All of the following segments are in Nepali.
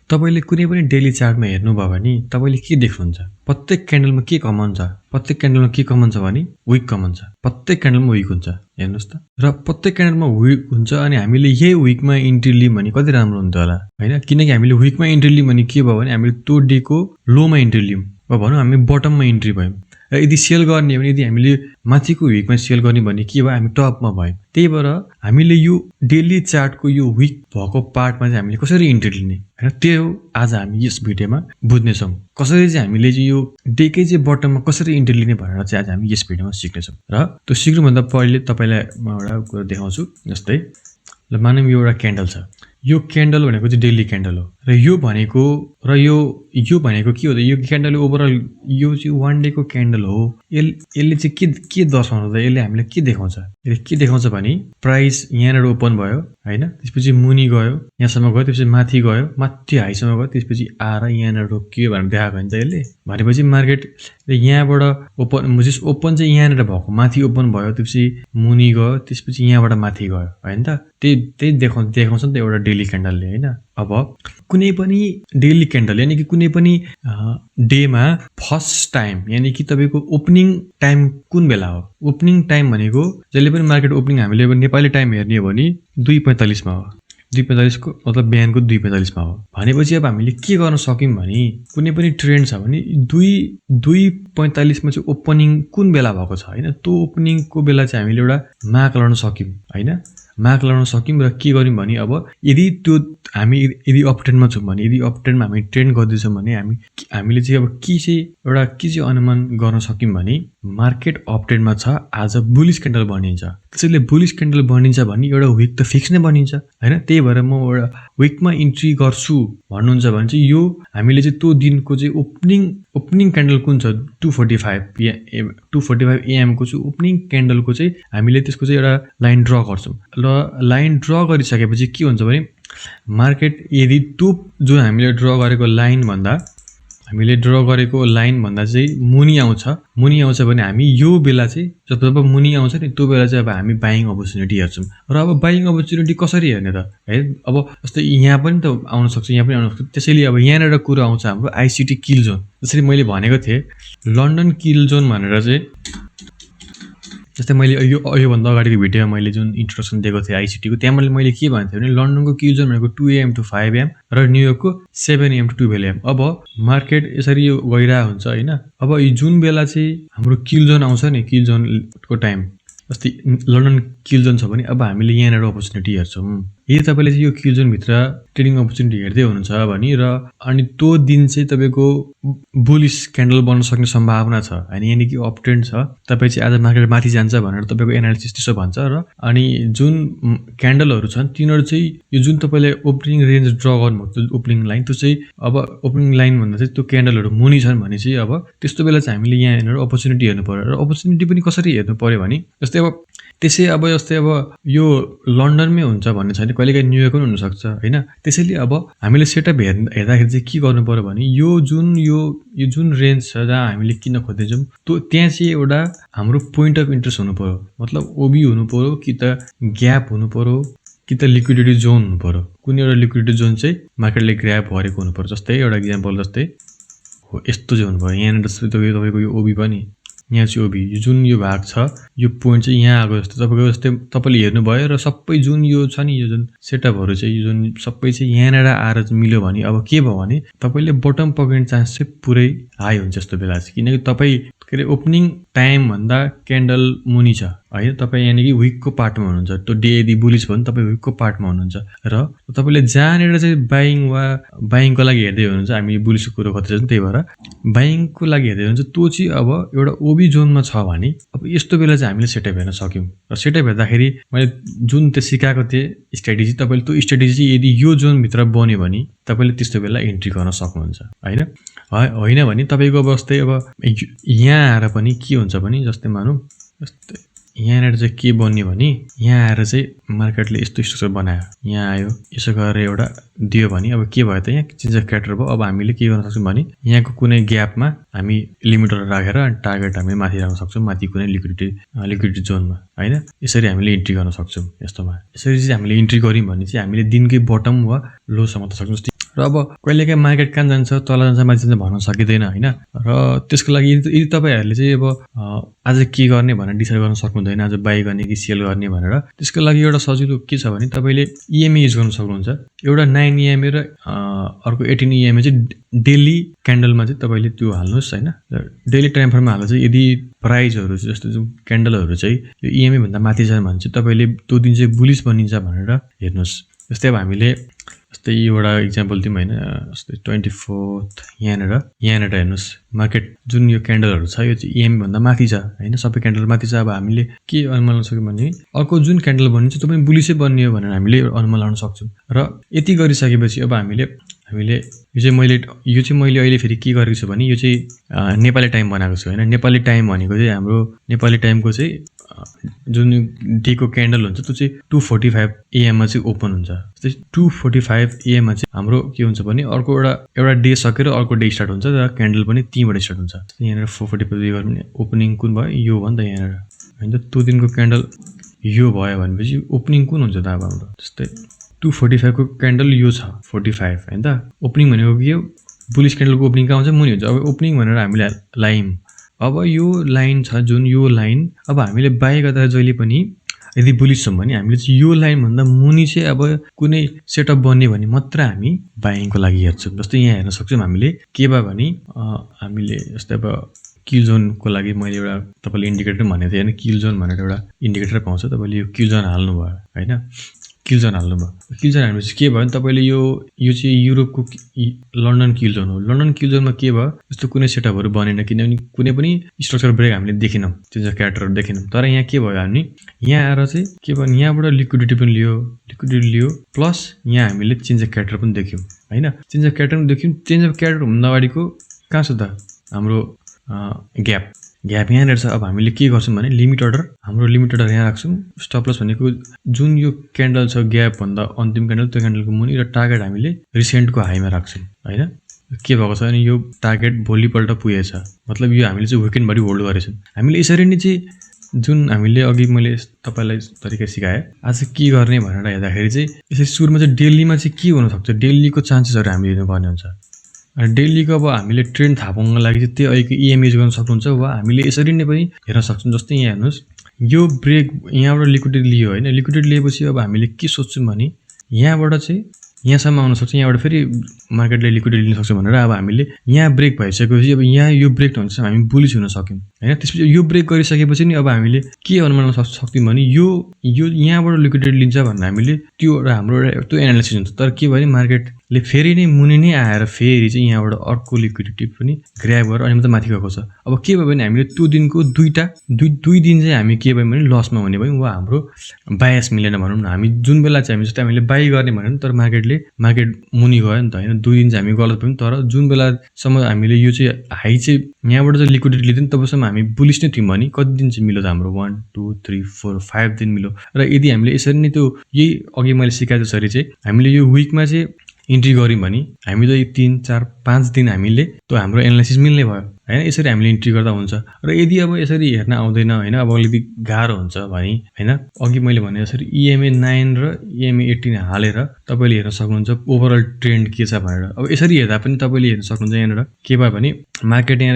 तपाईले कुनै पनि डेली चार्टमा हेर्नुभयो भने तपाईले के देख्नुहुन्छ? प्रत्येक क्यान्डलमा के कमन छ? प्रत्येक क्यान्डलमा के कमन छ भने विक कमन छ। प्रत्येक क्यान्डलमा विक हुन्छ। हेर्नुस् त। र प्रत्येक क्यान्डलमा विक हुन्छ अनि हामीले यही विकमा इन्ट्री लियौं भने कति राम्रो हुन्थ्यो होला, हैन? किनकि हामीले विकमा इन्ट्री लियौं भने के भयो भने हामीले त्यो डेको लोमा इन्ट्री लियौं। वा भनौं हामी बटममा इन्ट्री भयौं। र यदि सेल गर्ने हो भने यदि हामीले माथिको विकमा सेल गर्ने भने के भयो हामी टपमा भयौं। त्यही भएर हामीले यो डेली चार्टको यो विक भएको पार्टमा चाहिँ हामीले कसरी इन्ट्री लिने हैन त्यो आज हामी यस भिडियोमा बुझ्ने छौं। कसरी चाहिँ हामीले चाहिँ यो डेकै चाहिँ बटममा कसरी इन्ट्री लिने भनेर चाहिँ आज हामी यस भिडियोमा सिक्ने छौं। र त्यो सिक्नुभन्दा पहिले तपाईलाई म एउटा कुरा देखाउँछु। जस्तै ल मानौं यो एउटा क्यान्डल छ। यो क्यान्डल भनेको चाहिँ डेली क्यान्डल हो र यो भनेको के हो त यो क्यान्डल ओभरअल यो चाहिँ वान डे को क्यान्डल हो। यसले चाहिँ के दर्शाउँछ त यसले हामीलाई के देखाउँछ? यसले के देखाउँछ भने प्राइस यहाँबाट ओपन भयो हैन, त्यसपछि मुनि गयो, यहाँसम्म गयो, त्यसपछि माथि गयो, माथि हाईसम्म गयो, त्यसपछि आएर यहाँबाट रोकियो भनेर देखाएको हैन त यसले। भनेपछि मार्केट यहाँबाट ओपन चाहिँ यहाँबाट भएको, माथि ओपन भयो, त्यसपछि मुनि गयो, त्यसपछि यहाँबाट माथि गयो हैन त। त्यही देखाउँछ नि त एउटा डेली क्यान्डलले हैन। अब कुनै पनि डेली क्यान्डल यानी कि कुनै पनि डेमा फर्स्ट टाइम यानी कि तपाईको ओपनिङ टाइम कुन बेला हो? ओपनिङ टाइम भनेको जहिले पनि मार्केट ओपनिङ हामीले नेपाली टाइम हेर्ने हो भने 2:45 मा हो। 2:45 को मतलब बिहानको 2:45 मा हो। भनेपछि अब हामीले के गर्न सक्यौं भने कुनै पनि ट्रेन्ड छ भने 2:45 मा चाहिँ ओपनिङ कुन बेला भएको छ हैन, त्यो ओपनिङको बेला चाहिँ हामीले एउटा मार्क लगाउन सक्यौं हैन। मार्क लगाउन सक्यौं र के गर्यौं भने अब यदि त्यो हामी यदि अप ट्रेन्डमा छौं भने यदि अप ट्रेन्डमा हामी ट्रेन्ड गर्दै छौं भने हामीले चाहिँ अब के चाहिँ अनुमान गर्न सक्यौं भने मार्केट अप ट्रेन्डमा छ, आज बुलिश क्यान्डल बनिन्छ। त्यसैले बुलिश क्यान्डल बनिन्छ भने एउटा विक त फिक्स नै बनिन्छ हैन। त्यही भएर म एउटा विकमा इन्ट्री गर्छु भन्नुहुन्छ भने चाहिँ यो हामीले चाहिँ त्यो दिनको चाहिँ ओपनिङ क्यान्डल कुन छ 2:45 AM को चाहिँ ओपनिङ क्यान्डलको चाहिँ हामीले त्यसको चाहिँ एउटा लाइन ड्रा गर्छौं। ल लाइन ड्रा गरिसकेपछि के हुन्छ भने मार्केट यदि त्यो जुन हामीले ड्रा गरेको लाइन भन्दा चाहिँ मुनि आउँछ भने हामी यो बेला चाहिँ जब मुनि आउँछ नि त्यो बेला चाहिँ अब हामी बाइङ अपर्च्युनिटी हेर्छौं। र अब बाइङ अपर्च्युनिटी कसरी हेर्ने त है? अब जस्तै यहाँ पनि त आउन सक्छ, यहाँ पनि आउन सक्छ। त्यसैले अब यहाँबाट कुरा आउँछ हाम्रो ICT किल जोन। जसरी मैले भनेको थिए लन्डन किल जोन भनेर चाहिँ जस्तै मैले यो भन्दा अगाडिको भिडियोमा मैले जुन इन्ट्रोडक्सन दिएको थिएँ ICT को त्यहाँ मैले के भनेको थिएँ भने लन्डनको किल जोन भनेको 2 AM to 5 AM र न्युयोर्कको 7 AM to 12 AM। अब मार्केट यसरी यो गइरहेको हुन्छ हैन। अब यो जुन बेला चाहिँ हाम्रो किल जोन आउँछ नि, किल जोनको टाइम जस्तै लन्डन किल जोन छ भने अब हामीले यहाँबाट अपर्च्युनिटी हेर्छौं। यदि तपाईले चाहिँ यो किल जोन भित्र ट्रेडिङ अपर्च्युनिटी हेर्दै हुनुहुन्छ भने अनि त्यो दिन चाहिँ तपाईको बुलिश क्यान्डल बन्न सक्ने सम्भावना छ हैन, यानी कि अप ट्रेन्ड छ, तपाई चाहिँ आज मार्केट माथि जान्छ भनेर तपाईको एनालिसिस त्यसो भन्छ। र अनि जुन क्यान्डलहरु छन् तिनीहरु चाहिँ यो जुन तपाईले ओपनिङ रेन्ज ड्रा गर्नुभएको ओपनिङ लाइन त्यो चाहिँ अब ओपनिङ लाइन भन्दा चाहिँ त्यो क्यान्डलहरु मुनि छन् भने चाहिँ अब त्यस्तो बेला चाहिँ हामीले यहाँ हेरेर अपर्च्युनिटी हेर्नु पर्यो। र अपर्च्युनिटी पनि कसरी हेर्नु पर्यो भने जस्तै अब यो लन्डनमै हुन्छ भन्ने छैन, कहिलेकाहीँ न्युयोर्क पनि हुन सक्छ हैन। त्यसैले अब हामीले सेटअप हेर्दाखेरि चाहिँ के गर्नु पर्यो भने यो जुन रेन्ज छ जहाँ हामीले किन खोज्दैछौं त्यहाँ चाहिँ एउटा हाम्रो पोइन्ट अफ इन्ट्रेस्ट हुनु पर्यो। मतलब ओबी हुनु पर्यो कि त ग्याप हुनु पर्यो कि त लिक्विडिटी जोन हुनु पर्यो। कुनै एउटा लिक्विडिटी जोन चाहिँ मार्केटले ग्र्याब गरेको हुनु पर्यो। जस्तै एउटा एक्जाम्पल जस्तै हो यस्तो चाहिँ हुनु पर्यो। यहाँ तपाईको यो ओबी पनि यहाँ चाहिँ ओबी जुन यो भाग छ यो पोइन्ट चाहिँ यहाँ आएको जस्तो तपाईको जस्तै तपाईले हेर्नु भयो र सबै जुन यो छ नि यो जुन सेटअपहरु चाहिँ यो जुन सबै चाहिँ यहाँबाट आएर मिल्यो भने अब के भयो भने तपाईले बटम पक्रिने चान्स चाहिँ पुरै हाई हुन्छ जस्तो बेला चाहिँ। किनकि तपाई के ओपनिङ टाइम भन्दा क्यान्डल मुनि छ हैन, तपाई यानी कि विकको पार्टमा हुनुहुन्छ। त्यो डे यदि बुलिश भयो भने तपाई विकको पार्टमा हुनुहुन्छ र तपाईले जहाँनेर चाहिँ बाइङको लागि हेर्दै हुनुहुन्छ। हामी बुलिशको कुरा गर्दैछौं, त्यही भएर बाइङको लागि हेर्दै हुनुहुन्छ। त्यो चाहिँ अब एउटा ओबी जोनमा छ भने अब यस्तो बेला चाहिँ हामीले सेटअप हेर्न सक्यौं। र सेटअप हेर्दाखेरि मैले जुन त्यो सिकाएको थिए स्ट्र्याटेजी तपाईले त्यो स्ट्र्याटेजी यदि यो जोन भित्र बन्यो भने तपाईले त्यस्तो बेला एन्ट्री गर्न सक्नुहुन्छ हैन। होइन भने तपाईको अवस्था अब यहाँ आएर पनि के हुन्छ भने जस्तै मानौं जस्तै यहाँनेर चाहिँ के बन्यो भने यहाँ आएर चाहिँ मार्केटले यस्तो स्ट्रक्चर बनायो, यहाँ आयो यसो गरेर एउटा दियो भने अब के भयो त यहाँ चेन्ज अफ क्यारेक्टर भयो। अब हामीले के गर्न सक्छौं भने यहाँको कुनै ग्यापमा हामी लिमिटर राखेर टार्गेट हामी माथि राख्न सक्छौं, माथि कुनै लिक्विडिटी जोनमा हैन। यसरी हामीले इन्ट्री गर्न सक्छौं। यस्तोमा यसरी चाहिँ हामीले इन्ट्री गर्यौं भने चाहिँ हामीले दिनकै बटम वा लो सम्म त सक्छौं। र अब कहिलेकाहीँ मार्केट कहाँ जान्छ, तल जान्छ, माथि जान्छ भन्न सकिँदैन होइन। र त्यसको लागि यदि तपाईँहरूले चाहिँ अब आज के गर्ने भनेर डिसाइड गर्न सक्नुहुँदैन, आज बाई गर्ने कि सेल गर्ने भनेर। त्यसको लागि एउटा सजिलो के छ भने तपाईँले इएमए युज गर्न सक्नुहुन्छ। एउटा 9 इएमए र अर्को 18 इएमए चाहिँ डेली क्यान्डलमा चाहिँ तपाईँले त्यो हाल्नुहोस् होइन। डेली टाइम फ्रेममा हाल्दा चाहिँ यदि प्राइजहरू जस्तो जुन क्यान्डलहरू चाहिँ यो इएमए भन्दा माथि छ भने चाहिँ तपाईँले त्यो दिन चाहिँ बुलिस बनिन्छ भनेर हेर्नुहोस्। जस्तै अब हामीले जस्तै एउटा इक्जाम्पल दिउँ होइन, जस्तै 24 यहाँनिर हेर्नुहोस् मार्केट जुन यो क्यान्डलहरू छ यो चाहिँ इएमए भन्दा माथि छ होइन, सबै क्यान्डल माथि छ। अब हामीले के अनुमान लगाउन सक्यौँ भने अर्को जुन क्यान्डल बनिन्छ त्यो पनि बुलिसै बन्ने हो भनेर हामीले अनुमान लगाउन सक्छौँ। र यति गरिसकेपछि अब हामीले यो चाहिँ मैले अहिले फेरि के गरेको छु भने यो चाहिँ नेपाली टाइम बनाएको छु होइन। नेपाली टाइम भनेको चाहिँ हाम्रो नेपाली टाइमको चाहिँ जुन डेको क्यान्डल हुन्छ त्यो चाहिँ 2:45 AM चाहिँ ओपन हुन्छ। जस्तै 2:45 AM चाहिँ हाम्रो के हुन्छ भने अर्को एउटा डे सकेर अर्को डे स्टार्ट हुन्छ र क्यान्डल पनि त्यहीँबाट स्टार्ट हुन्छ। यहाँनिर 4:45 गर्नु भने ओपनिङ कुन भयो, यो भयो नि त यहाँनिर होइन। त्यो दिनको क्यान्डल यो भयो भनेपछि ओपनिङ कुन हुन्छ त अब हाम्रो? जस्तै 2:45 को क्यान्डल यो छ 45 होइन त। ओपनिङ भनेको के हो, बुलिस क्यान्डलको ओपनिङ कहाँ हुन्छ, मुनि हुन्छ। अब ओपनिङ भनेर हामीले लाइन, अब यो लाइन छ जुन यो लाइन, अब हामीले बाई गर्दा जहिले पनि यदि बुलिस छौँ भने हामीले चाहिँ यो लाइनभन्दा मुनि चाहिँ अब कुनै सेटअप बन्ने भने मात्र हामी बाइङको लागि हेर्छौँ। जस्तै यहाँ हेर्न सक्छौँ हामीले के भयो भने हामीले जस्तै अब किल जोनको लागि मैले एउटा तपाईँले इन्डिकेटर भनेको थिएँ होइन, किल जोन भनेर एउटा इन्डिकेटर पाउँछ। तपाईँले यो किल जोन हाल्नुभयो होइन, किल जोन हाल्नुभयो। किल जोन हाल्नुहोस् के भयो भने तपाईँले यो चाहिँ युरोपको लन्डन किल जोन हो। लन्डन किल जोनमा के भयो, यस्तो कुनै सेटअपहरू बनेन, किनभने कुनै पनि स्ट्रक्चर ब्रेक हामीले देखेनौँ, चेन्ज अफ क्यारेक्टरहरू देखेनौँ। तर यहाँ के भयो हामी यहाँ आएर चाहिँ के भयो, यहाँबाट लिक्विडिटी पनि लियो प्लस यहाँ हामीले चेन्ज अफ क्यारेक्टर पनि देख्यौँ होइन। चेन्ज अफ क्यारेक्टर पनि देख्यौँ। चेन्ज अफ क्यारेक्टर भन्दा अगाडिको कहाँ छ त हाम्रो ग्याप यहाँनिर छ। अब हामीले के गर्छौँ भने लिमिट अर्डर, हाम्रो लिमिट अर्डर यहाँ राख्छौँ। स्टप लस भनेको जुन यो क्यान्डल छ ग्याप भन्दा अन्तिम क्यान्डल त्यो क्यान्डलको मुनि, र टार्गेट हामीले रिसेन्टको हाईमा राख्छौँ होइन। के भएको छ भने यो टार्गेट भोलिपल्ट पुगेछ, मतलब यो हामीले चाहिँ विकेन्डभरि होल्ड गरेछौँ। हामीले यसरी नै चाहिँ जुन हामीले अघि मैले तपाईँलाई तरिका सिकाएँ आज के गर्ने भनेर हेर्दाखेरि चाहिँ यसरी सुरुमा चाहिँ डेलीमा चाहिँ के हुनसक्छ, डेलीको चान्सेसहरू हामीले लिनुपर्ने हुन्छ। डेलीको अब हामीले ट्रेन्ड थाहा पाउनको लागि चाहिँ त्यो अहिलेको इएमए युज गर्न सक्नुहुन्छ, वा हामीले यसरी नै पनि हेर्न सक्छौँ। जस्तै यहाँ हेर्नुहोस् यो ब्रेक यहाँबाट लिक्विडिटी लियो होइन, लिक्विडिटी लिएपछि अब हामीले के सोच्छौँ भने यहाँबाट चाहिँ यहाँसम्म आउन सक्छ, यहाँबाट फेरि मार्केटले लिक्विडिटी लिन सक्छ भनेर अब हामीले यहाँ ब्रेक भइसकेपछि अब यहाँ यो ब्रेक हुन्छ हामी बुलिस हुन सक्यौँ होइन। त्यसपछि यो ब्रेक गरिसकेपछि नि अब हामीले के अनुमान सक्यौँ भने यो यहाँबाट लिक्विडिटी लिन्छ भनेर हामीले त्यो एउटा हाम्रो त्यो एनालिसिस हुन्छ। तर के भयो भने मार्केटले फेरि नै मुनि नै आएर फेरि चाहिँ यहाँबाट अर्को लिक्विडिटी पनि ग्र्याब गरेर अनि मात्रै माथि गएको छ। अब के भयो भने हामीले त्यो दिनको दुई दिन चाहिँ हामी के भयो भने लसमा हुने भयौँ, वा हाम्रो बायस मिलेन भनौँ न। हामी जुन बेला चाहिँ हामी जस्तै हामीले बाई गर्ने भन्यो तर मार्केट मुनि गयो नि त होइन, 2 दिन चाहिँ हामी गलत भयौँ। तर जुन बेलासम्म हामीले यो चाहिँ हाई चाहिँ यहाँबाट चाहिँ लिक्विडिटी लिँदैन तबसम्म हामी बुलिस नै थियौँ भने कति दिन चाहिँ मिल्यो त हाम्रो 1 2 3 4 5 दिन मिल्यो। र यदि हामीले यसरी नै त्यो यही अघि मैले सिकाए जसरी चाहिँ हामीले यो विकमा चाहिँ इन्ट्री गऱ्यौँ भने हामी त 3 4 5 दिन हामीले त्यो हाम्रो एनालाइसिस मिल्ने भयो होइन। यसरी हामीले इन्ट्री गर्दा हुन्छ। र यदि अब यसरी हेर्न आउँदैन होइन, अब अलिकति गाह्रो हुन्छ भने होइन, अघि मैले भने जसरी इएमए 9 र इएमए 18 हालेर तपाईँले हेर्न सक्नुहुन्छ ओभरअल ट्रेन्ड के छ भनेर। अब यसरी हेर्दा पनि तपाईँले हेर्न सक्नुहुन्छ यहाँनिर के भयो भने मार्केट यहाँ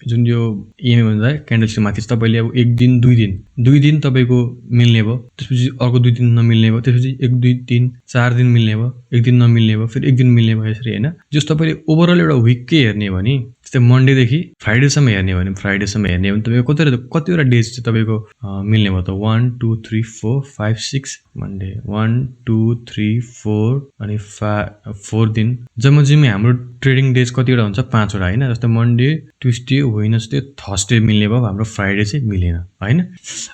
जुन यो इएमए भन्दा क्यान्डलस्टिक माथि तपाईँले अब 1 दिन 2 दिन तपाईँको मिल्ने भयो, त्यसपछि अर्को 2 दिन नमिल्ने भयो, त्यसपछि 1 2 3 4 दिन मिल्ने भयो, 1 दिन नमिल्ने भयो, फेरि 1 दिन मिल्ने भयो, यसरी होइन। जस तपाईँले ओभरअल एउटा विककै हेर्ने भने जस्तै मन्डेदेखि फ्राइडेसम्म हेर्ने भने तपाईँको कतिवटा डेज चाहिँ तपाईँको मिल्ने भयो त 1 2 3 4 5 6 मन्डे 1 2 3 4 अनि 4 दिन जम्मै हाम्रो ट्रेडिङ डेज कतिवटा हुन्छ 5 वटा होइन। जस्तै मन्डे ट्युसडे वेडनेसडे थर्सडे मिल्ने भयो, हाम्रो फ्राइडे चाहिँ मिलेन होइन।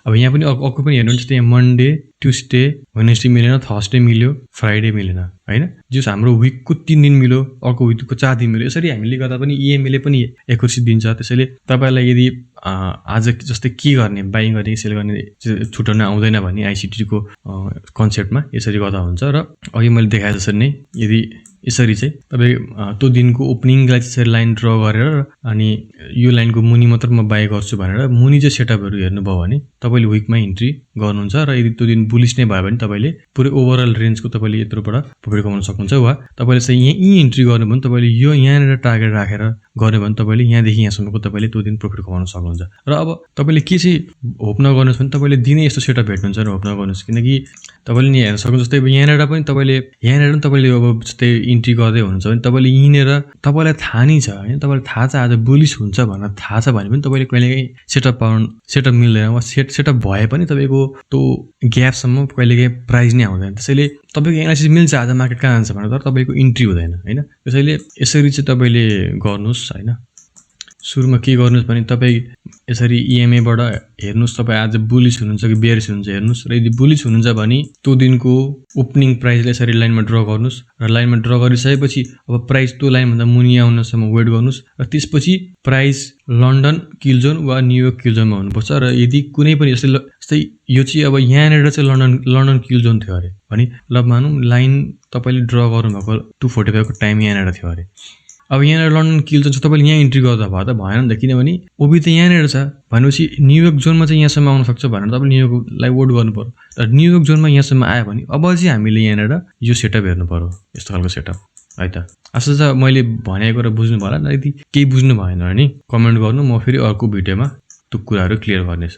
अब यहाँ पनि अर्को पनि हेर्नु जस्तै यहाँ मन्डे ट्युसडे वेडनेसडे मिलेन, थर्सडे मिल्यो, फ्राइडे मिलेन होइन। जस हाम्रो विकको 3 दिन मिल्यो, अर्को विकको 4 दिन मिल्यो। यसरी हामीले गर्दा पनि इएमएले पनि एकुरेसी दिन्छ। त्यसैले तपाईँलाई यदि आज जस्तै के गर्ने, बाइङ गर्ने सेल गर्ने छुटाउन आउँदैन भने आइसिटीको कन्सेप्टमा यसरी गर्दा हुन्छ। र अघि मैले देखाए जसरी नै यदि यसरी चाहिँ तपाईँ त्यो दिनको ओपनिङलाई त्यसरी लाइन ड्र गरेर अनि यो लाइनको मुनि मात्र म बाई गर्छु भनेर मुनि चाहिँ सेटअपहरू हेर्नुभयो भने तपाईँले विकमा इन्ट्री गर्नुहुन्छ। र यदि त्यो दिन बुलिस नै भयो भने तपाईँले पुरै ओभरअल रेन्जको तपाईँले तपाईले यत्रोबाट प्रफिट कमाउन सक्नुहुन्छ वा तपाईले चाहिँ यही इन्ट्री गर्नु भने तपाईले यो यहाँनिर टार्गेट राखेर गर्नु भने तपाईले यहाँदेखि यहाँसम्मको तपाईले त्यो दिन प्रफिट कमाउन सक्नुहुन्छ। र अब तपाईले के चाहिँ होप नगर्नुहोस् भने तपाईले दिनै यस्तो सेटअप भेट्नुहुन्छ र होप नगर्नुहोस्, किनकि तपाईले नि हेर्न सक्नुहुन्छ जस्तै यहाँनिर पनि तपाईले अब जस्तै इन्ट्री गर्दै हुनुहुन्छ भने तपाईले यिनेर तपाईलाई थाहा नै छ हैन, तपाईलाई थाहा छ आज बुलिश हुन्छ भनेर थाहा छ भने पनि तपाईले कहिलेकाहीँ सेटअप मिल्दैन वा सेटअप भए पनि तपाईको त्यो ग्यापसम्म कहिलेकाहीँ प्राइस नै आउँदैन। त्यसैले तपाईको एनालाइसिस मिल्छ आज मार्केट कहाँ जान्छ भनेर, तर तपाईको इन्ट्री हुँदैन हैन। त्यसैले यसरी चाहिँ तपाईले गर्नुस् हैन। सुरुमा के गर्नुस् भने तपाई यसरी EMA बाट हेर्नुस् तपाई आज बुलिश हुनुहुन्छ कि बेयरिश हुनुहुन्छ हेर्नुस्, र यदि बुलिश हुनुहुन्छ भने त्यो दिनको ओपनिङ प्राइसले यसरी लाइनमा ड्र गर्नुस्, र लाइनमा ड्र गरिसकेपछि अब प्राइस त्यो लाइन भन्दा मुनि आउनसम्म वेट गर्नुस्, र त्यसपछि प्राइस लन्डन किल जोन वा न्युयोर्क किल जोनमा हुनुपर्छ। र यदि कुनै पनि जस्तै यो चाहिँ अब यहाँनिर चाहिँ लन्डन किल जोन थियो अरे भने ल मानौँ लाइन तपाईले ड्र गर्नुभएको 245 को टाइम यहाँनिर थियो अरे। अब यहाँनिर लन्डन किल जोन छ, तपाईले यहाँ इन्ट्री गर्दा भयो त भएन नि त, किनभने ओबी त यहाँनिर छ भनेपछि न्युयोर्क जोनमा चाहिँ यहाँसम्म आउन सक्छ भनेर तपाईले न्युयोर्कलाई वेट गर्नु पर्यो। तर न्युयोर्क जोनमा यहाँसम्म आयो भने अब चाहिँ हामीले यहाँनिर यो सेटअप हेर्नु पर्यो, यस्तो खालको सेटअप है त। आशा छ मैले भनेको कुरा बुझ्नु भयो होला। यदि केही बुझ्नु भएन भने कमेन्ट गर्नु, म फेरि अर्को भिडियोमा त्यो कुराहरू क्लियर गर्नेछु।